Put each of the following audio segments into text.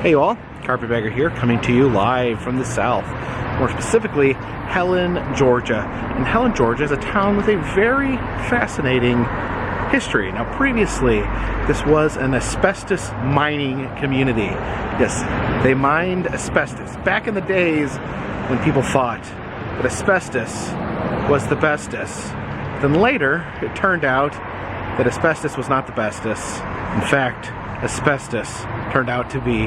Hey all, Carpetbagger here, coming to you live from the South. More specifically, Helen, Georgia. And Helen, Georgia is a town with a very fascinating history. Now previously, this was an asbestos mining community. Yes, they mined asbestos. Back in the days when people thought that asbestos was the bestest. Then later, it turned out that asbestos was not the bestest. In fact, asbestos turned out to be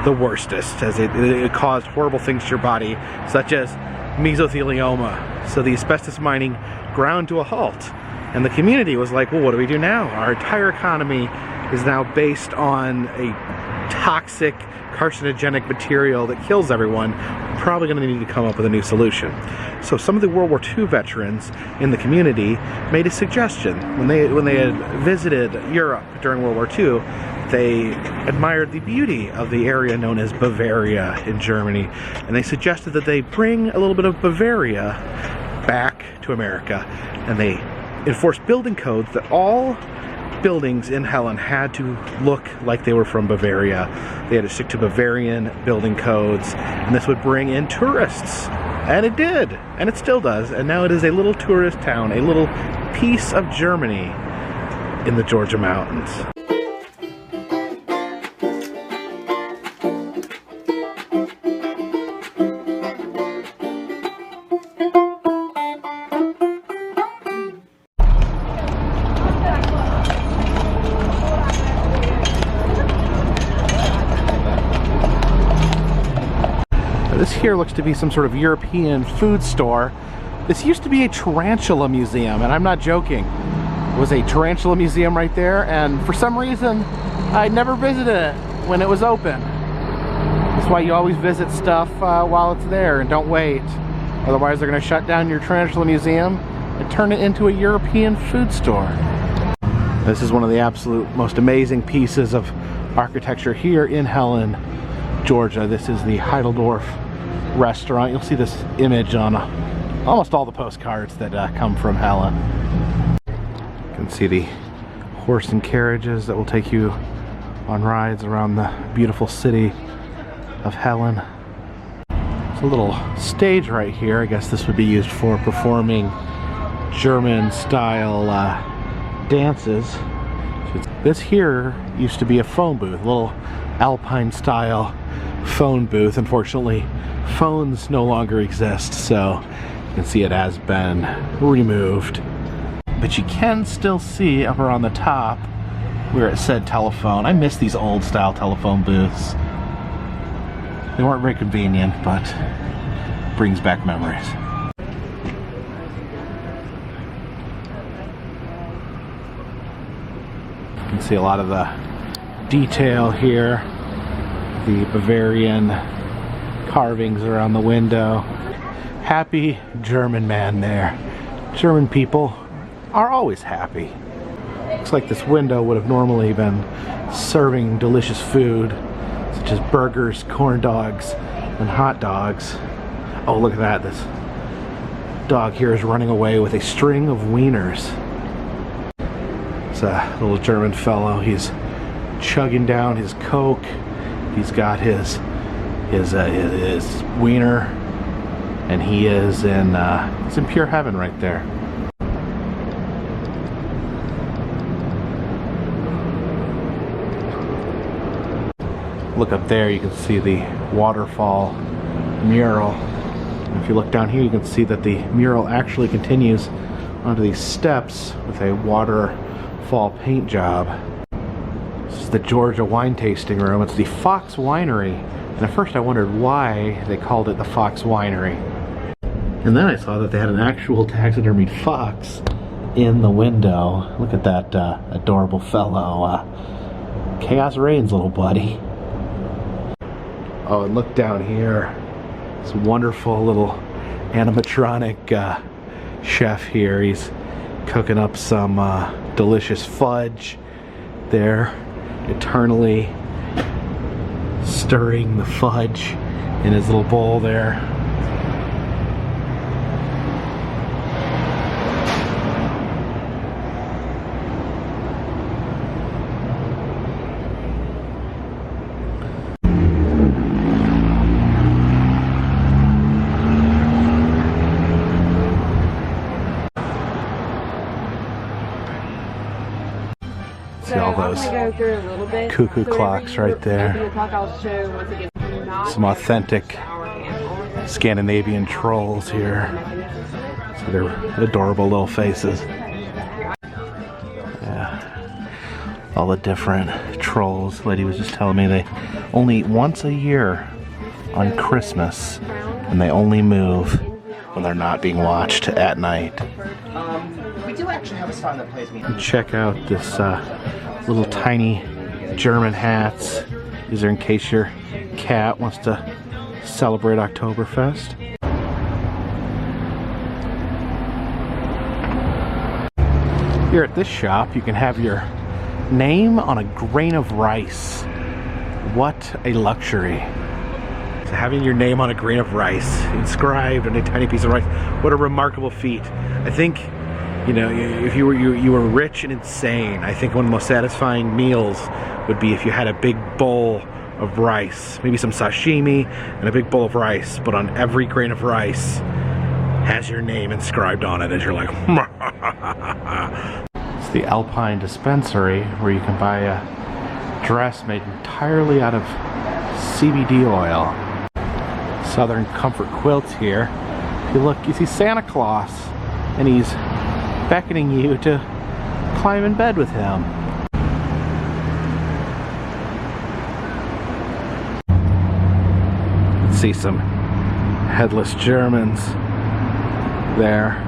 the worstest, as it caused horrible things to your body, such as mesothelioma. So the asbestos mining ground to a halt, and the community was like, well, what do we do now? Our entire economy is now based on a toxic, carcinogenic material that kills everyone. We're probably going to need to come up with a new solution. So some of the World War II veterans in the community made a suggestion. When they had visited Europe during World War II, they admired the beauty of the area known as Bavaria in Germany, and they suggested that they bring a little bit of Bavaria back to America, and they enforced building codes that all buildings in Helen had to look like they were from Bavaria. They had to stick to Bavarian building codes, and this would bring in tourists. And it did, and it still does, and now it is a little tourist town, a little piece of Germany in the Georgia mountains. This here looks to be some sort of European food store. This used to be a tarantula museum, and I'm not joking. It was a tarantula museum right there, and for some reason, I never visited it when it was open. That's why you always visit stuff while it's there, and don't wait. Otherwise, they're going to shut down your tarantula museum and turn it into a European food store. This is one of the absolute most amazing pieces of architecture here in Helen, Georgia. This is the Heideldorf restaurant. You'll see this image on almost all the postcards that come from Helen. You can see the horse and carriages that will take you on rides around the beautiful city of Helen. There's a little stage right here. I guess this would be used for performing German style dances. This here used to be a phone booth, a little Alpine style phone booth. Unfortunately, phones no longer exist, so you can see it has been removed. But you can still see up around the top where it said telephone. I miss these old style telephone booths. They weren't very convenient, but brings back memories. You can see a lot of the detail here. The Bavarian carvings around the window. Happy German man there. German people are always happy. Looks like this window would have normally been serving delicious food, such as burgers, corn dogs, and hot dogs. Oh, look at that. This dog here is running away with a string of wieners. It's a little German fellow. He's chugging down his Coke. He's got his wiener, and he is he's in pure heaven right there. Look up there, you can see the waterfall mural. And if you look down here, you can see that the mural actually continues onto these steps with a waterfall paint job. This is the Georgia wine tasting room. It's the Fox Winery. And at first I wondered why they called it the Fox Winery. And then I saw that they had an actual taxidermied fox in the window. Look at that adorable fellow. Chaos Reigns, little buddy. Oh, and look down here. This wonderful little animatronic chef here. He's cooking up some delicious fudge there, eternally stirring the fudge in his little bowl there. all those cuckoo clocks right there. Some authentic Scandinavian trolls here. So they're adorable little faces. Yeah. All the different trolls. Lady was just telling me they only once a year on Christmas, and they only move when they're not being watched at night. We do actually have a song that plays me. Check out this little tiny German hats. These are in case your cat wants to celebrate Oktoberfest. Here at this shop, you can have your name on a grain of rice. What a luxury. So having your name on a grain of rice, inscribed on a tiny piece of rice, what a remarkable feat. I think, you know, if you were rich and insane, I think one of the most satisfying meals would be if you had a big bowl of rice, maybe some sashimi and a big bowl of rice, but on every grain of rice has your name inscribed on it as you're like, It's the Alpine Dispensary, where you can buy a dress made entirely out of CBD oil. Southern Comfort Quilts here. If you look, you see Santa Claus, and he's beckoning you to climb in bed with him. See some headless Germans there.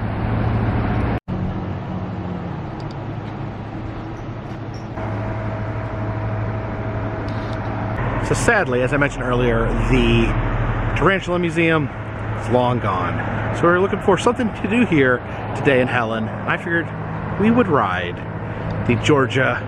So sadly, as I mentioned earlier, the Tarantula Museum is long gone. So we're looking for something to do here today in Helen. I figured we would ride the Georgia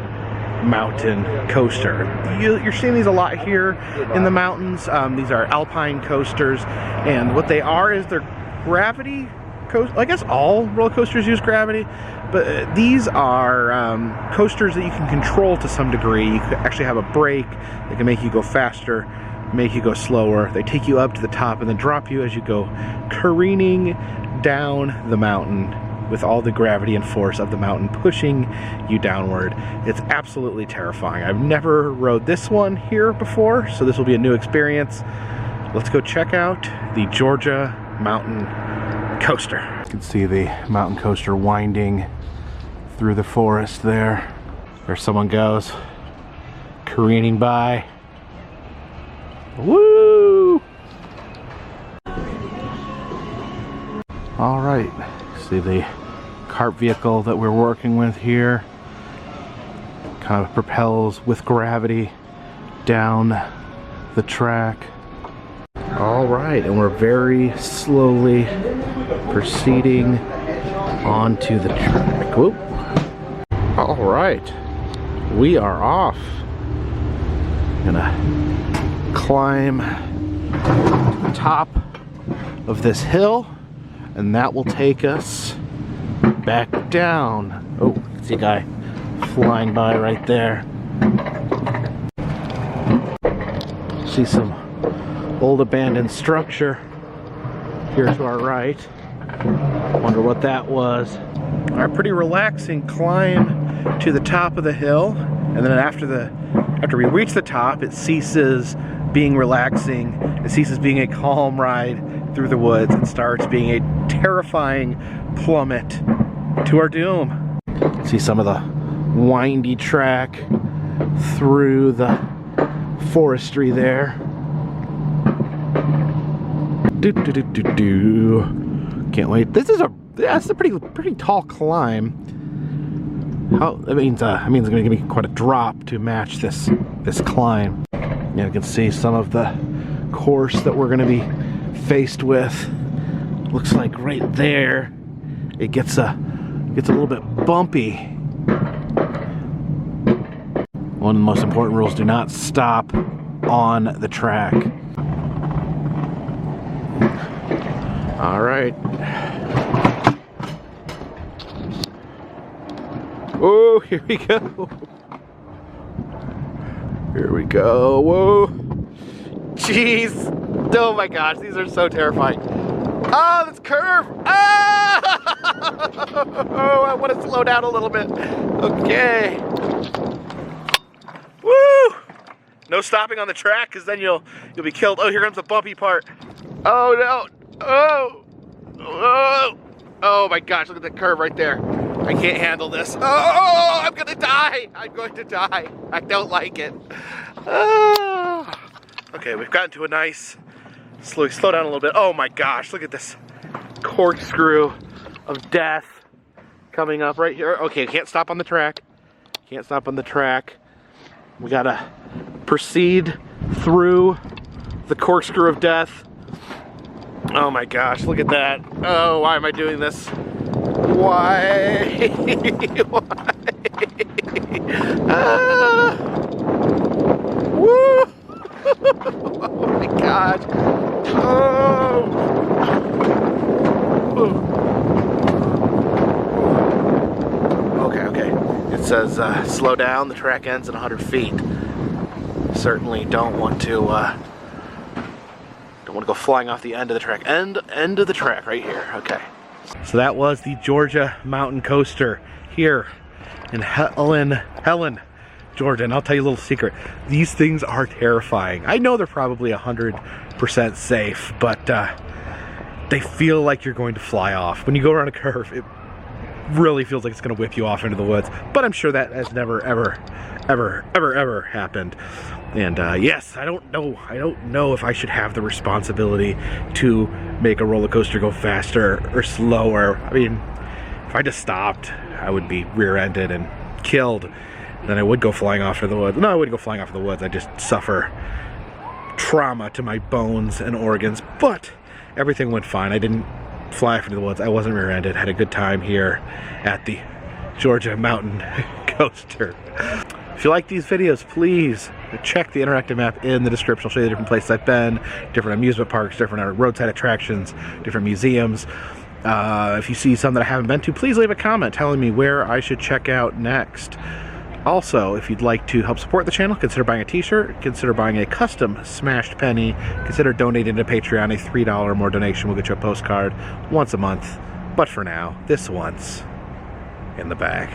Mountain Coaster. You're seeing these a lot here in the mountains. These are alpine coasters, and what they are is they're gravity coasters. I guess all roller coasters use gravity, but these are coasters that you can control to some degree. You can actually have a brake that can make you go faster, make you go slower. They take you up to the top and then drop you as you go careening down the mountain, with all the gravity and force of the mountain pushing you downward. It's absolutely terrifying. I've never rode this one here before, so this will be a new experience. Let's go check out the Georgia Mountain Coaster. You can see the mountain coaster winding through the forest there. There someone goes, careening by. Woo! All right. See the cart vehicle that we're working with here kind of propels with gravity down the track. All right, and we're very slowly proceeding onto the track. Whoop. All right, we are off. Gonna climb to the top of this hill, and that will take us back down. Oh, see a guy flying by right there. See some old abandoned structure here to our right. Wonder what that was. Our pretty relaxing climb to the top of the hill, and then after we reach the top, it ceases being relaxing. It ceases being a calm ride through the woods and starts being a terrifying plummet to our doom. See some of the windy track through the forestry there. Can't wait. That's a pretty tall climb. That means it's going to be quite a drop to match this climb. Yeah, you can see some of the course that we're going to be faced with. Looks like right there it gets a little bit bumpy. One of the most important rules: do not stop on the track. All right. Oh, here we go. Here we go. Whoa. Jeez. Oh my gosh, these are so terrifying. Oh, this curve. Oh, I want to slow down a little bit. Okay. No stopping on the track, because then you'll be killed. Oh, here comes the bumpy part. Oh no! Oh my gosh! Look at that curve right there. I can't handle this. Oh, I'm gonna die! I'm going to die. I don't like it. Oh. Okay, we've gotten to a nice. Slow down a little bit. Oh my gosh! Look at this corkscrew of death coming up right here. Okay, can't stop on the track. Can't stop on the track. We gotta proceed through the corkscrew of death. Oh my gosh, look at that. Oh, why am I doing this? Why? Why? Ah. Woo! Oh my gosh. Oh. Okay. It says slow down, the track ends at 100 feet. Certainly don't want to go flying off the end of the track. End of the track right here. Okay. So that was the Georgia Mountain Coaster here in Helen, Georgia. And I'll tell you a little secret. These things are terrifying. I know they're probably 100% safe, but they feel like you're going to fly off. When you go around a curve, it really feels like it's going to whip you off into the woods. But I'm sure that has never, ever happened. And yes, I don't know if I should have the responsibility to make a roller coaster go faster or slower. I mean, if I just stopped, I would be rear-ended and killed. Then I would go flying off into the woods. No, I wouldn't go flying off in the woods. I'd just suffer trauma to my bones and organs. But everything went fine. I didn't fly off into the woods. I wasn't rear-ended. Had a good time here at the Georgia Mountain Coaster. If you like these videos, please check the interactive map in the description. I'll show you the different places I've been, different amusement parks, different roadside attractions, different museums. If you see some that I haven't been to, please leave a comment telling me where I should check out next. Also, if you'd like to help support the channel, consider buying a t-shirt, consider buying a custom smashed penny, consider donating to Patreon. A $3 or more donation will get you a postcard once a month. But for now, this one's in the bag.